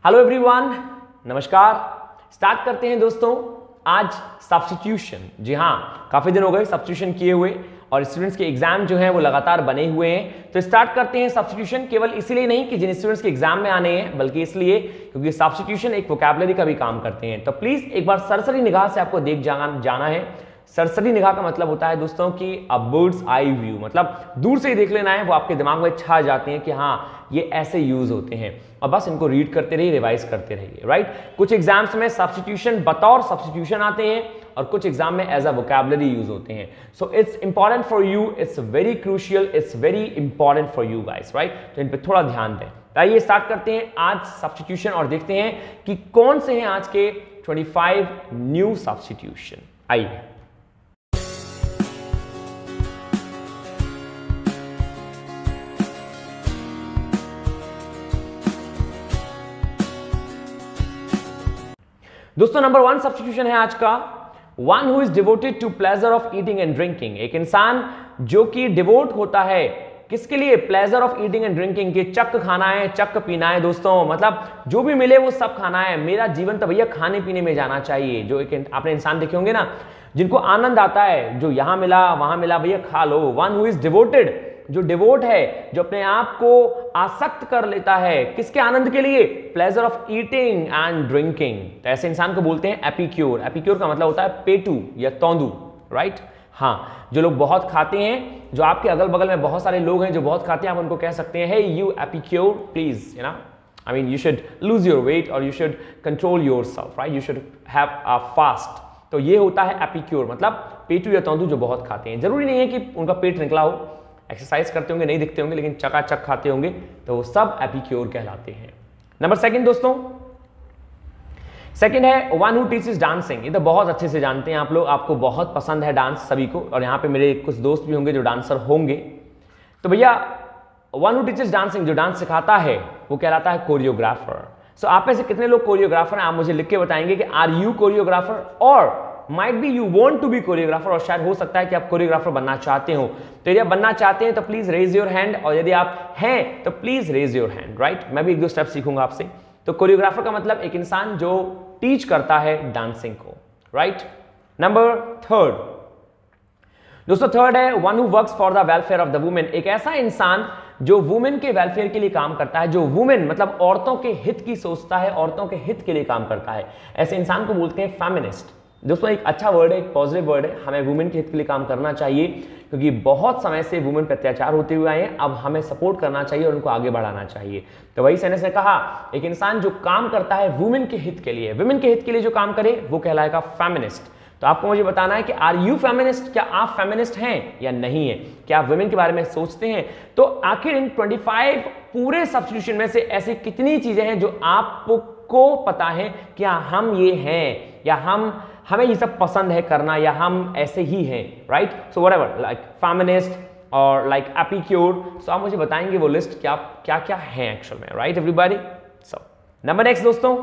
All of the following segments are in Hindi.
हेलो एवरीवन, नमस्कार। स्टार्ट करते हैं दोस्तों आज सब्स्टिट्यूशन। जी हाँ, काफी दिन हो गए सब्स्टिट्यूशन किए हुए और स्टूडेंट्स के एग्जाम जो हैं वो लगातार बने हुए हैं। तो स्टार्ट करते हैं सब्स्टिट्यूशन, केवल इसलिए नहीं कि जिन स्टूडेंट्स के एग्जाम में आने हैं, बल्कि इसलिए क्योंकि सब्स्टिट्यूशन एक वोकैबुलरी का भी काम करते हैं। तो प्लीज एक बार सरसरी निगाह से आपको देख जाना है। सरसरी निगाह का मतलब होता है दोस्तों कि अ बर्ड्स आई व्यू, मतलब दूर से ही देख लेना है, वो आपके दिमाग में छा जाते हैं कि हाँ ये ऐसे यूज होते हैं, और बस इनको रीड करते रहिए, रिवाइज करते रहिए। राइट, कुछ एग्जाम्स में सब्स्टिट्यूशन बतौर सब्स्टिट्यूशन आते हैं और कुछ एग्जाम में एज अ वोकैबुलरी यूज होते हैं। So it's important for you, it's very crucial, it's very important for you guys. Right, तो इन पे थोड़ा ध्यान दें। आइए स्टार्ट करते हैं आज सब्स्टिट्यूशन और देखते हैं कि कौन से हैं आज के 25 न्यू सब्स्टिट्यूशन। आइए दोस्तों, नंबर 1 सब्स्टिट्यूशन है आज का, one who is devoted to pleasure of eating and drinking. एक इंसान जो कि डिवोट होता है किसके लिए? Pleasure of eating and drinking, के चक खाना है, चक पीना है दोस्तों, मतलब जो भी मिले वो सब खाना है। मेरा जीवन तो भैया खाने पीने में जाना चाहिए। जो एक आपने इंसान देखे होंगे ना, जिनको आनंद आता है, जो यहां मिला वहां मिला, भैया खा लो। वन हु इज डिवोटेड, जो डिवोट है, जो अपने आप को आसक्त कर लेता है किसके आनंद के लिए? Pleasure of eating and drinking. तो ऐसे इंसान को बोलते हैं एपिक्योर। एपिक्योर का मतलब होता है पेटू या तौंदू। राइट, हाँ, जो लोग बहुत खाते हैं, जो आपके अगल बगल में बहुत सारे लोग हैं जो बहुत खाते हैं, आप उनको कह सकते हैं, hey you epicure, please you know, I mean you should lose your weight और you should control yourself, right, you should have a fast. तो ये होता है एपिक्योर, मतलब पेटू या तौंदू जो बहुत खाते हैं। जरूरी नहीं है कि उनका पेट निकला हो, एक्सरसाइज करते होंगे, नहीं दिखते होंगे, लेकिन चकाचक खाते होंगे, तो वो सब एपिक्योर कहलाते हैं। नंबर 2 दोस्तों, सेकंड है वन हु टीचेस डांसिंग। ये तो बहुत अच्छे से जानते हैं आप लोग, आपको बहुत पसंद है डांस सभी को, और यहाँ पे मेरे कुछ दोस्त भी होंगे जो डांसर होंगे। तो भैया वन हु टीचेस डांसिंग, जो डांस सिखाता है वो कहलाता है कोरियोग्राफर। सो आप में से कितने लोग कोरियोग्राफर हैं? आप मुझे लिख के बताएंगे कि आर यू कोरियोग्राफर, और might be you want to be choreographer, और शायद हो सकता है कि आप कोरियोग्राफर बनना चाहते हो। तो यदि आप बनना चाहते हैं तो प्लीज रेज योर हैंड, और यदि आप हैं तो please raise your hand. Right, मैं भी 1-2 स्टेप सीखूंगा आपसे। तो कोरियोग्राफर का मतलब एक इंसान जो टीच करता है डांसिंग को। राइट, नंबर 3 दोस्तों, थर्ड है one who works for the welfare of the women. एक ऐसा इंसान जो वुमेन के वेलफेयर के लिए काम करता है, जो वुमेन मतलब औरतों के हित की सोचता है, औरतों के हित के लिए काम करता है, ऐसे इंसान को बोलते हैं फेमिनिस्ट। दोस्तों, एक अच्छा वर्ड है, एक पॉजिटिव वर्ड है। हमें वुमेन के हित के लिए काम करना चाहिए, क्योंकि बहुत समय से वुमेन पर अत्याचार होते हुए आए हैं। अब हमें सपोर्ट करना चाहिए और उनको आगे बढ़ाना चाहिए। तो वही सेनेस ने कहा, एक इंसान जो काम करता है वुमेन के हित के लिए, वुमेन के हित के लिए जो काम करे वो कहलाएगा फेमिनिस्ट। तो आपको मुझे बताना है कि आर यू फेमिनिस्ट, क्या आप फेमिनिस्ट हैं या नहीं है? क्या आप वुमेन के बारे में सोचते हैं? तो आखिर इन 25 पूरे सब्स्टिट्यूशन में से ऐसी कितनी चीजें हैं जो आपको पता है कि हम ये हैं, या हमें ये सब पसंद है करना, या हम ऐसे ही हैं? Right, so whatever, like feminist और लाइक एपिक्योर। सो आप मुझे बताएंगे वो लिस्ट क्या क्या है एक्चुअल में। Right everybody, so number next दोस्तों,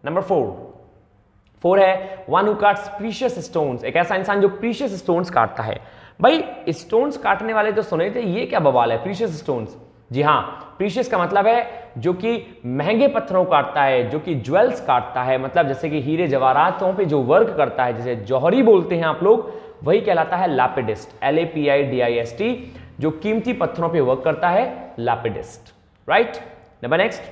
नंबर 4 है one who cuts precious stones. एक ऐसा इंसान जो प्रीशियस स्टोन्स काटता है। भाई स्टोन्स काटने वाले तो सुने थे, ये क्या बवाल है प्रीशियस स्टोन्स? जी हाँ, प्रीशियस का मतलब है जो कि महंगे पत्थरों काटता है, जो कि ज्वेल्स काटता है, मतलब जैसे कि हीरे जवाहरातों पे जो वर्क करता है, जैसे जौहरी बोलते हैं आप लोग, वही कहलाता है लैपिडिस्ट, LAPIDIST, जो कीमती पत्थरों पे वर्क करता है, lapidist. Right, number next,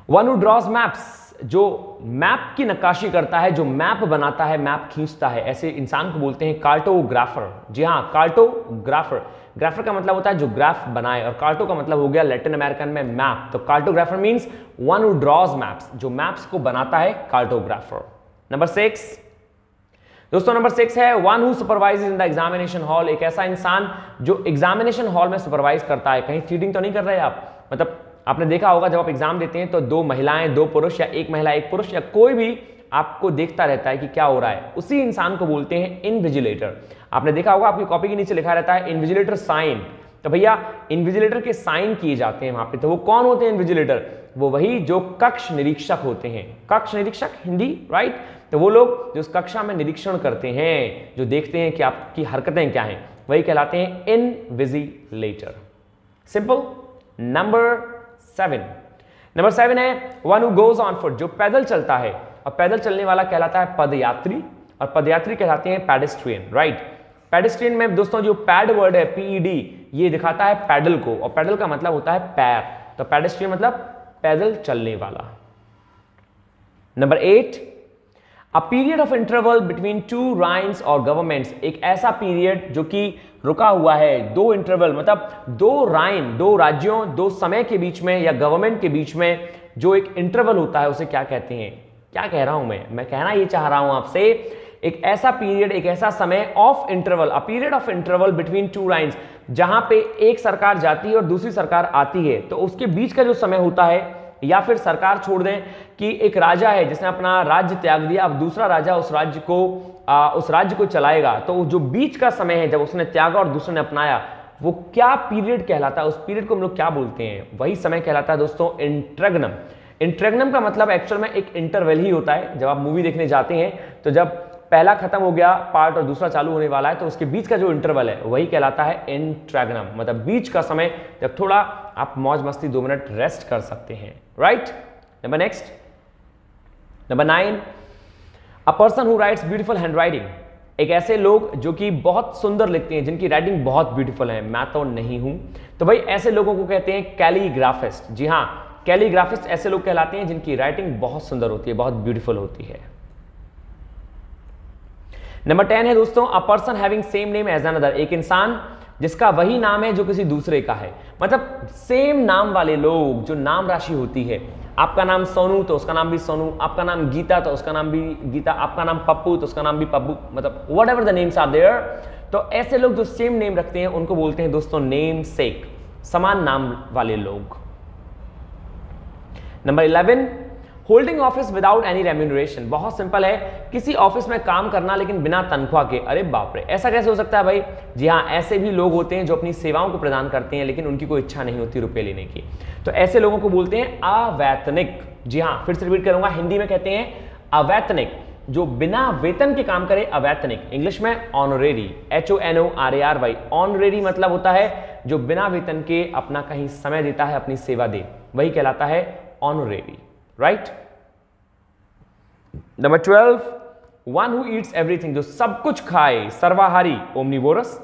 one who draws maps, जो मैप की नक्काशी करता है, जो मैप बनाता है, मैप खींचता है, ऐसे इंसान को बोलते हैं कार्टोग्राफर। जी हाँ, कार्टोग्राफर। ग्राफर का मतलब होता है जो ग्राफ बनाए, और कार्टो का मतलब हो गया लैटिन अमेरिकन में मैप। तो cartographer means one who draws maps, जो मैप्स को बनाता है, कार्टोग्राफर। नंबर 6 दोस्तों, नंबर 6 है one who supervises in the examination hall. एक ऐसा इंसान जो एग्जामिनेशन हॉल में सुपरवाइज करता है। कहीं चीटिंग तो नहीं कर रहे आप? मतलब आपने देखा होगा जब आप एग्जाम देते हैं तो 2 महिलाएं 2 पुरुष, या 1 महिला 1 पुरुष, या कोई भी आपको देखता रहता है कि क्या हो रहा है। उसी इंसान को बोलते हैं इनविजिलेटर। आपने देखा होगा आपकी कॉपी के नीचे लिखा रहता है इनविजिलेटर साइन। तो भैया इनविजिलेटर के साइन किए जाते हैं वहां पे। तो वो कौन होते हैं इनविजिलेटर? वो वही जो कक्ष निरीक्षक होते हैं। कक्ष निरीक्षक हिंदी, राइट? तो वो लोग जो उस कक्षा में निरीक्षण करते हैं, जो देखते हैं कि आपकी हरकतें क्या हैं, वही कहलाते हैं इनविजिलेटर। सिंपल। नंबर 7। नंबर 7 है one who goes on foot, जो पैदल चलता है, और पैदल चलने वाला कहलाता है पदयात्री, और पदयात्री कहलाते हैं पेडेस्ट्रियन, राइट। पेडेस्ट्रियन में दोस्तों जो पैड वर्ड है PED, ये दिखाता है पैडल को, और पैडल का मतलब होता है पैर, तो पेडेस्ट्रियन मतलब पैदल चलने वाला। Number 8, a period of interval between two reigns और गवर्नमेंट्स, एक ऐसा पीरियड जो कि रुका हुआ है, दो इंटरवल मतलब दो राइन, दो राज्यों, दो समय के बीच में या गवर्नमेंट के बीच में जो एक इंटरवल होता है उसे क्या कहते हैं? क्या कह रहा हूं मैं कहना ये चाह रहा हूं आपसे, एक ऐसा पीरियड, एक ऐसा समय of interval, a period of interval between two reigns, जहां पे एक सरकार जाती है और दूसरी सरकार आती है, तो उसके बीच का जो समय होता है, या फिर सरकार छोड़ दें कि एक राजा है जिसने अपना राज्य त्याग दिया, अब दूसरा राजा उस राज्य को चलाएगा, तो जो बीच का समय है जब उसने त्यागा और दूसरे ने अपनाया, वो क्या पीरियड कहलाता है? उस पीरियड को हम लोग क्या बोलते हैं? वही समय कहलाता है दोस्तों इंट्रेगनम। इंट्रेगनम का मतलब एक्चुअल में एक इंटरवल ही होता है। जब आप मूवी देखने जाते हैं तो जब पहला खत्म हो गया पार्ट और दूसरा चालू होने वाला है, तो उसके बीच का जो इंटरवल है वही कहलाता है इंट्रेगनम, मतलब बीच का समय, जब थोड़ा आप मौज मस्ती 2 मिनट रेस्ट कर सकते हैं, right. Number next, number 9, a person who rights beautiful handwriting, एक ऐसे लोग जो कि बहुत सुंदर लिखते हैं, जिनकी राइटिंग बहुत ब्यूटीफुल है। मैं तो नहीं हूं, तो भाई ऐसे लोगों को कहते हैं कैलीग्राफिस्ट। जी हां, कैलीग्राफिस्ट ऐसे लोग कहलाते हैं जिनकी राइटिंग बहुत सुंदर होती है, बहुत ब्यूटीफुल होती है। नंबर 10 है दोस्तों, a person having same name as another, एक इंसान जिसका वही नाम है जो किसी दूसरे का है, मतलब सेम नाम वाले लोग, जो नाम राशि होती है, आपका नाम सोनू तो उसका नाम भी सोनू, आपका नाम गीता तो उसका नाम भी गीता, आपका नाम पप्पू तो उसका नाम भी पप्पू, मतलब whatever the names are there, तो ऐसे लोग जो सेम नेम रखते हैं उनको बोलते हैं दोस्तों नेम सेक, समान नाम वाले लोग। Number 11, holding office without any remuneration, बहुत सिंपल है, किसी ऑफिस में काम करना लेकिन बिना तनख्वाह के। अरे बाप रे, ऐसा कैसे हो सकता है भाई? जी हाँ, ऐसे भी लोग होते हैं जो अपनी सेवाओं को प्रदान करते हैं लेकिन उनकी कोई इच्छा नहीं होती रुपए लेने की, तो ऐसे लोगों को बोलते हैं अवैतनिक। जी हाँ, फिर से रिपीट करूंगा, हिंदी में कहते हैं अवैतनिक, जो बिना वेतन के काम करे अवैतनिक। इंग्लिश में ऑनरेरी, HONORARY, ऑनरेरी मतलब होता है जो बिना वेतन के अपना कहीं समय देता है, अपनी सेवा दे, वही कहलाता है honorary, right. Number 12, one who Yeats everything, जो सब कुछ खाए, सर्वाहारी, ओमनीवोरस।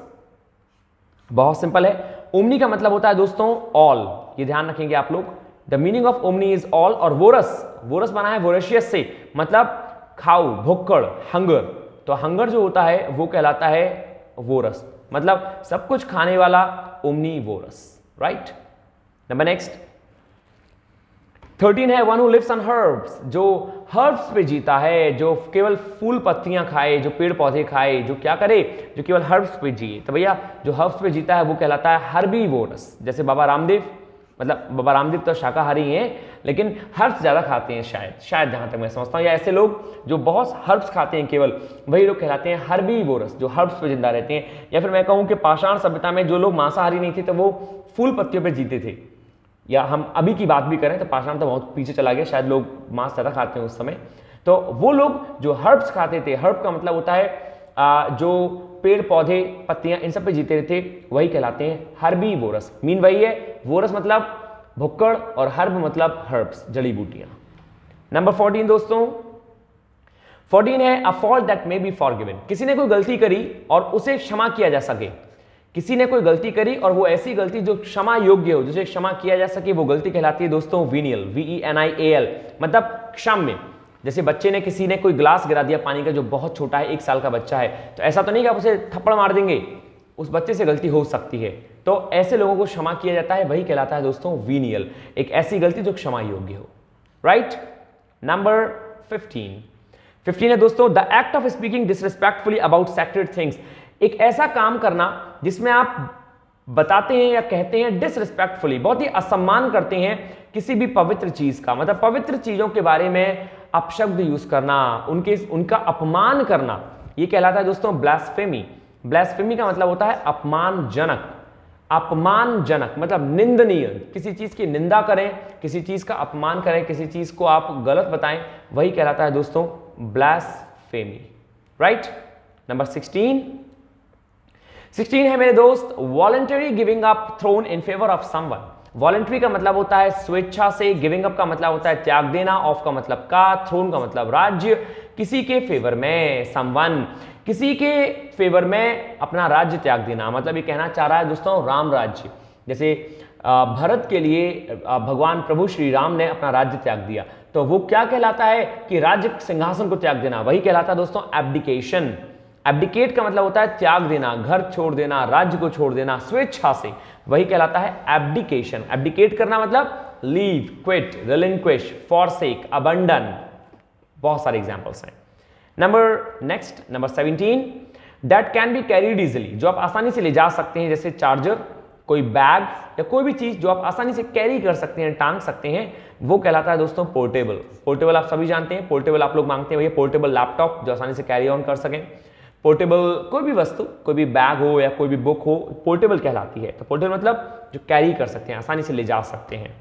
बहुत सिंपल है, ओमनी का मतलब होता है दोस्तों ऑल, ये ध्यान रखेंगे आप लोग। The meaning of omni is all, और वोरस बना है वोरेशियस से, मतलब खाओ, भुक्कड़, हंगर, तो हंगर जो होता है वो कहलाता है वोरस, मतलब सब कुछ खाने वाला, ओमनीवोरस, राइट। नंबर नेक्स्ट 13 है one who lives on herbs, जो हर्ब्स पे जीता है, जो केवल फूल पत्तियां खाए, जो पेड़ पौधे खाए, जो क्या करे, जो केवल हर्ब्स पे जिए, तो भैया जो हर्ब्स पे जीता है वो कहलाता है हर्बीवोरस। जैसे बाबा रामदेव, मतलब बाबा रामदेव तो शाकाहारी हैं लेकिन हर्ब्स ज्यादा खाते हैं, शायद जहां तक मैं समझता हूं, या ऐसे लोग जो बहुत हर्ब्स खाते हैं केवल, वही लोग कहलाते हैं हर्बीवोरस, जो हर्ब्स पे जिंदा रहते हैं। या फिर मैं कहूं कि पाषाण सभ्यता में जो लोग मांसाहारी नहीं थे तो वो फूल पत्तियों पर जीते थे, या हम अभी की बात भी करें तो पाषाण तो बहुत पीछे चला गया, शायद लोग मांस ज़्यादा खाते हैं उस समय, तो वो लोग जो हर्ब्स खाते थे, हर्ब का मतलब होता है जो पेड़ पौधे पत्तियां इन सब पे जीते थे, वही कहलाते हैं हर्बीवोरस। मीन वही है, वोरस मतलब भुक्कड़ और हर्ब मतलब हर्ब्स, जड़ी बूटियां। नंबर 14 दोस्तों, 14 है a fault that may be forgiven, किसी ने कोई गलती करी और उसे क्षमा किया जा सके। किसी ने कोई गलती करी और वो ऐसी गलती जो क्षमा योग्य हो, जिसे क्षमा किया जा सके, वो गलती कहलाती है दोस्तों वीनियल, VENIAL, मतलब क्षम्य। जैसे बच्चे ने, किसी ने कोई ग्लास गिरा दिया पानी का जो बहुत छोटा है, 1 साल का बच्चा है, तो ऐसा तो नहीं कि आप उसे थप्पड़ मार देंगे, उस बच्चे से गलती हो सकती है, तो ऐसे लोगों को क्षमा किया जाता है, वही कहलाता है दोस्तों वीनियल, एक ऐसी गलती जो क्षमा योग्य हो, राइट। नंबर 15 है दोस्तों, the act of speaking disrespectfully about sacred things, एक ऐसा काम करना जिसमें आप बताते हैं या कहते हैं डिसरिस्पेक्टफुली, बहुत ही असम्मान करते हैं किसी भी पवित्र चीज का, मतलब पवित्र चीजों के बारे में अपशब्द यूज करना, उनका अपमान करना, ये कहलाता है दोस्तों ब्लास्फेमी। ब्लास्फेमी का मतलब होता है अपमानजनक, अपमानजनक मतलब निंदनीय, किसी चीज की निंदा करें, किसी चीज का अपमान करें, किसी चीज को आप गलत बताएं, वही कहलाता है दोस्तों ब्लास्फेमी, राइट। नंबर 16 है मेरे दोस्त, voluntary giving up throne in favour of someone, voluntary का मतलब होता है स्वेच्छा से, गिविंग अप का मतलब होता है त्याग देना, ऑफ का मतलब का, थ्रोन का मतलब राज्य, किसी के फेवर में, समवन, किसी के फेवर में अपना राज्य त्याग देना, मतलब ये कहना चाह रहा है दोस्तों राम राज्य। जैसे भरत के लिए भगवान प्रभु श्री राम ने अपना राज्य त्याग दिया, तो वो क्या कहलाता है कि राज्य सिंहासन को त्याग देना, वही कहलाता है दोस्तों एब्डिकेशन। एब्डिकेट का मतलब होता है त्याग देना, घर छोड़ देना, राज्य को छोड़ देना स्वेच्छा से, वही कहलाता है एब्डिकेशन। एब्डिकेट करना मतलब leave, quit, relinquish, forsake, abandon, बहुत सारे एग्जांपल्स हैं। Number 17, that can be carried easily, जो आप आसानी से ले जा सकते हैं, जैसे चार्जर, कोई बैग या कोई भी चीज जो आप आसानी से कैरी कर सकते हैं, टांग सकते हैं, वो कहलाता है दोस्तों पोर्टेबल। पोर्टेबल आप सभी जानते हैं, पोर्टेबल आप लोग मांगते हैं भैया पोर्टेबल लैपटॉप जो आसानी से कैरी ऑन कर सकें। पोर्टेबल कोई भी वस्तु, कोई भी बैग हो या कोई भी बुक हो, पोर्टेबल कहलाती है। तो पोर्टेबल मतलब जो कैरी कर सकते हैं, आसानी से ले जा सकते हैं।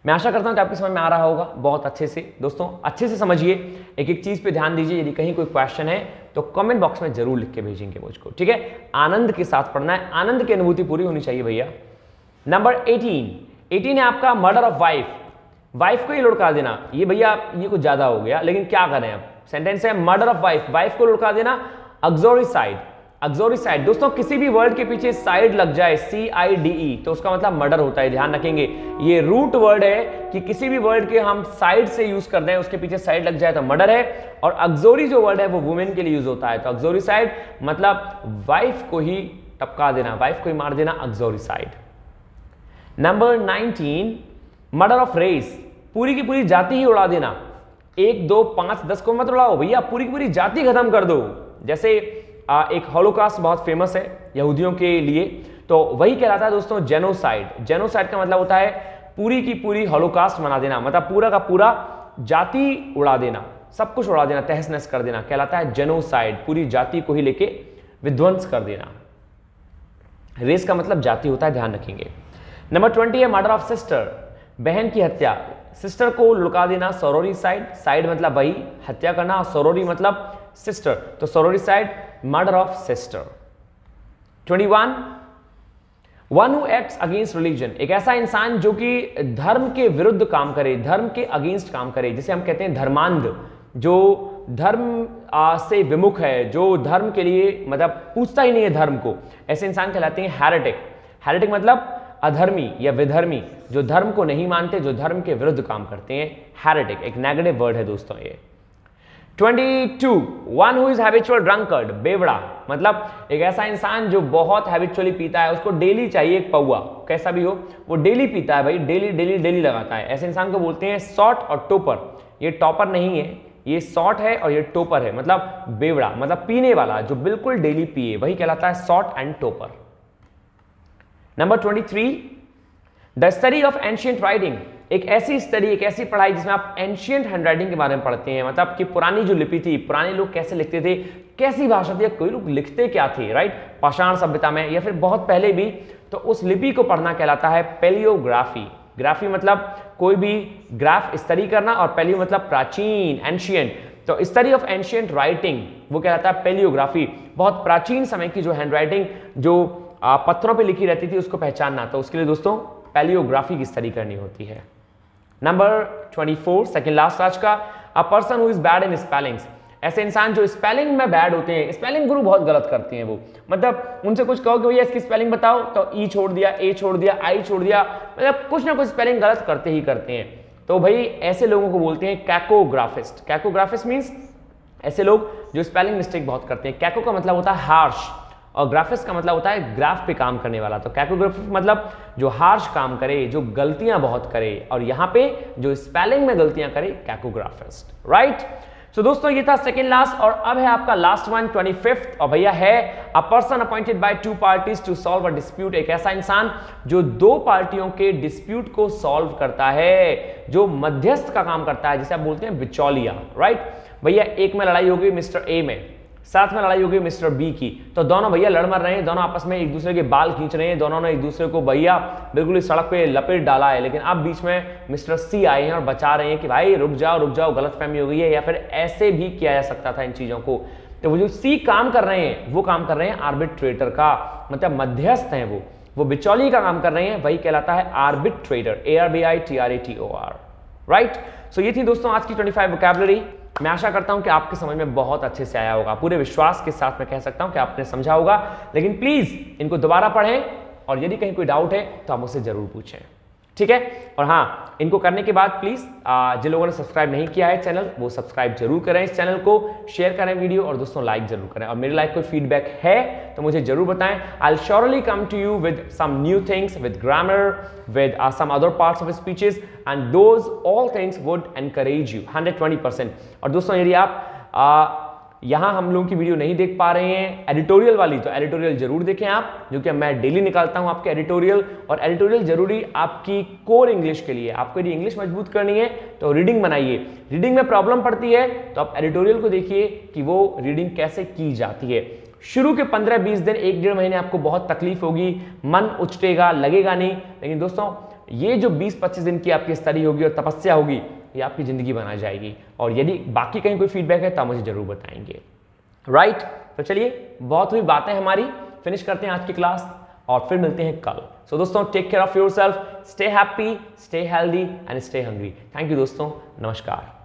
मैं आशा करता हूं कि आपकी समझ में आ रहा होगा बहुत अच्छे से। दोस्तों अच्छे से समझिए, एक एक चीज पे ध्यान दीजिए। यदि कहीं कोई क्वेश्चन है तो कमेंट बॉक्स में जरूर लिख के भेजेंगे मुझको, ठीक है। आनंद के साथ पढ़ना है, आनंद की अनुभूति पूरी होनी चाहिए भैया। नंबर 18 है आपका मर्डर ऑफ वाइफ। वाइफ को ही लुढ़का देना, ये भैया ये कुछ ज्यादा हो गया, लेकिन क्या करें अब। सेंटेंस है मर्डर ऑफ वाइफ, वाइफ को लुढ़का देना, अग्जोरिसाइड। अग्जोरिसाइड दोस्तों किसी भी वर्ड के पीछे साइड लग जाए, CIDE, तो उसका मतलब मर्डर होता है, ध्यान रखेंगे। ये रूट वर्ड है कि किसी भी वर्ड के हम साइड से यूज कर दें, उसके पीछे साइड लग जाए तो मर्डर है। और अग्जोरी जो वर्ड है वो वुमेन के लिए यूज होता है, तो अग्जोरिसाइड मतलब वाइफ को ही टपका देना, वाइफ को ही मार देना, अग्जोरिसाइड। नंबर 19 मर्डर ऑफ रेस, पूरी की पूरी जाति ही उड़ा देना। 1, 2, 5, 10 को मत उड़ाओ भैया, पूरी की पूरी जाति खत्म कर दो। जैसे एक हॉलोकास्ट बहुत फेमस है यहूदियों के लिए, तो वही कहलाता है दोस्तों जेनोसाइड। जेनोसाइड का मतलब होता है पूरी की पूरी हॉलोकास्ट बना देना, मतलब पूरा का पूरा जाति उड़ा देना, सब कुछ उड़ा देना, तहस नहस कर देना, कहलाता है जेनोसाइड। पूरी जाति को ही लेके विध्वंस कर देना। रेस का मतलब जाति होता है, ध्यान रखेंगे। नंबर 20 है मर्डर ऑफ सिस्टर, बहन की हत्या। सिस्टर को लुका देना, सोरोरिसाइड। साइड मतलब वही हत्या करना, और सोरोरी मतलब सिस्टर, तो sororicide, murder of sister. 21 one who acts against religion, एक ऐसा इंसान जो कि धर्म के विरुद्ध काम करे, धर्म के अगेंस्ट काम करे, जिसे हम कहते हैं धर्मांध, जो धर्म से विमुख है, जो धर्म के लिए मतलब पूछता ही नहीं है धर्म को, ऐसे इंसान कहलाते हैं हेरेटिक। हेरेटिक मतलब अधर्मी या विधर्मी, जो धर्म को नहीं मानते, जो धर्म के विरुद्ध काम करते हैं, हेरेटिक। एक नेगेटिव वर्ड है दोस्तों ये। 22 one who is habitual drunkard, बेवड़ा, मतलब एक ऐसा इंसान जो बहुत हैबिचुअली पीता है, उसको डेली चाहिए एक पौआ, कैसा भी हो वो डेली पीता है भाई, डेली डेली डेली लगाता है, ऐसे इंसान को बोलते हैं सॉट और टोपर। ये टॉपर नहीं है, ये सॉट है और ये टोपर है, मतलब बेवड़ा मतलब पीने वाला जो बिल्कुल डेली पिए, वही कहलाता है short and topper. Number 23 the study of ancient writing, एक ऐसी स्टडी, एक ऐसी पढ़ाई जिसमें आप एंशिएंट हैंडराइटिंग के बारे में पढ़ते हैं, मतलब कि पुरानी जो लिपि थी, पुराने लोग कैसे लिखते थे, कैसी भाषा थी, कोई लोग लिखते क्या थे, राइट, पाषाण सभ्यता में या फिर बहुत पहले भी, तो उस लिपि को पढ़ना कहलाता है पेलियोग्राफी। ग्राफी मतलब कोई भी ग्राफ स्टडी करना, और पेलियो मतलब प्राचीन, एंशिएंट, तो स्टडी ऑफ एंशिएंट राइटिंग वो कहलाता है पेलियोग्राफी। बहुत प्राचीन समय की जो हैंडराइटिंग जो पत्थरों पे लिखी रहती थी उसको पहचानना, तो उसके लिए दोस्तों पेलियोग्राफी की स्टडी करनी होती है। नंबर 24 सेकंड लास्ट आज का, a person who is bad in spellings, ऐसे इंसान जो स्पेलिंग में बैड होते हैं, स्पेलिंग गुरु बहुत गलत करते हैं वो, मतलब उनसे कुछ कहो कि भैया इसकी स्पेलिंग बताओ, तो ई छोड़ दिया, ए छोड़ दिया, आई छोड़ दिया, मतलब कुछ ना कुछ स्पेलिंग गलत करते ही करते हैं, तो भाई ऐसे लोगों को बोलते हैं कैकोग्राफिस्ट। कैकोग्राफिस्ट मीन्स ऐसे लोग जो स्पेलिंग मिस्टेक बहुत करते हैं। कैको का मतलब होता है हार्श, और ग्राफिस्ट का मतलब होता है ग्राफ पे काम करने वाला, तो कैकोग्राफिस्ट मतलब जो हार्श काम करे, जो गलतियां बहुत करे, और यहां पे जो स्पेलिंग में गलतियां करे, कैकोग्राफिस्ट, राइट। सो दोस्तों ये था सेकंड लास्ट, और अब है आपका लास्ट वन 25th, और भैया है a person appointed by two parties to solve a dispute, एक ऐसा इंसान जो दो पार्टियों के डिस्प्यूट को सॉल्व करता है, जो मध्यस्थ का काम करता है, जिसे आप बोलते हैं बिचौलिया, राइट। भैया एक में लड़ाई होगी मिस्टर ए में, साथ में लड़ाई होगी मिस्टर बी की, तो दोनों भैया लड़ मर रहे हैं, दोनों आपस में एक दूसरे के बाल खींच रहे हैं, दोनों ने एक दूसरे को भैया बिल्कुल इस सड़क पे लपेट डाला है, लेकिन अब बीच में मिस्टर सी आए हैं और बचा रहे हैं कि भाई रुक जाओ, गलतफहमी हो गई है, या फिर ऐसे भी किया जा सकता था इन चीजों को। तो वो जो सी काम कर रहे हैं वो काम कर रहे हैं आर्बिट्रेटर का, मतलब मध्यस्थ हैं वो बिचौलिए का काम कर रहे हैं, वही कहलाता है आर्बिट्रेटर, ARBITRATOR, राइट। सो ये थी दोस्तों आज की 25 वोकैबुलरी। मैं आशा करता हूं कि आपके समझ में बहुत अच्छे से आया होगा। पूरे विश्वास के साथ मैं कह सकता हूं कि आपने समझा होगा, लेकिन प्लीज इनको दोबारा पढ़ें और यदि कहीं कोई डाउट है तो आप मुझसे जरूर पूछें, ठीक है। और हाँ, इनको करने के बाद प्लीज जिन लोगों ने सब्सक्राइब नहीं किया है चैनल, वो सब्सक्राइब जरूर करें इस चैनल को, शेयर करें वीडियो और दोस्तों लाइक जरूर करें। और मेरे लाइक कोई फीडबैक है तो मुझे जरूर बताएं। I will surely come to you with some new things, with grammar, with some other parts of speeches, and those all things would encourage you 120%। और दोस्तों यदि आप यहां हम लोगों की वीडियो नहीं देख पा रहे हैं एडिटोरियल वाली, तो एडिटोरियल जरूर देखें आप, जो कि मैं डेली निकालता हूं आपके एडिटोरियल। और एडिटोरियल जरूरी आपकी कोर इंग्लिश के लिए। आपको यदि इंग्लिश मजबूत करनी है तो रीडिंग बनाइए। रीडिंग में प्रॉब्लम पड़ती है तो आप एडिटोरियल को देखिए कि वो रीडिंग कैसे की जाती है। शुरू के 15-20 दिन, 1-1.5 महीने आपको बहुत तकलीफ होगी, मन उचटेगा, लगेगा नहीं, लेकिन दोस्तों ये जो 20-25 दिन की आपकी स्टडी होगी और तपस्या होगी, ये आपकी जिंदगी बना जाएगी। और यदि बाकी कहीं कोई फीडबैक है तो आप मुझे जरूर बताएंगे, राइट। तो चलिए, बहुत हुई बातें हमारी, फिनिश करते हैं आज की क्लास और फिर मिलते हैं कल। सो दोस्तों, take care of yourself, stay happy, stay healthy and stay hungry. Thank you दोस्तों, नमस्कार।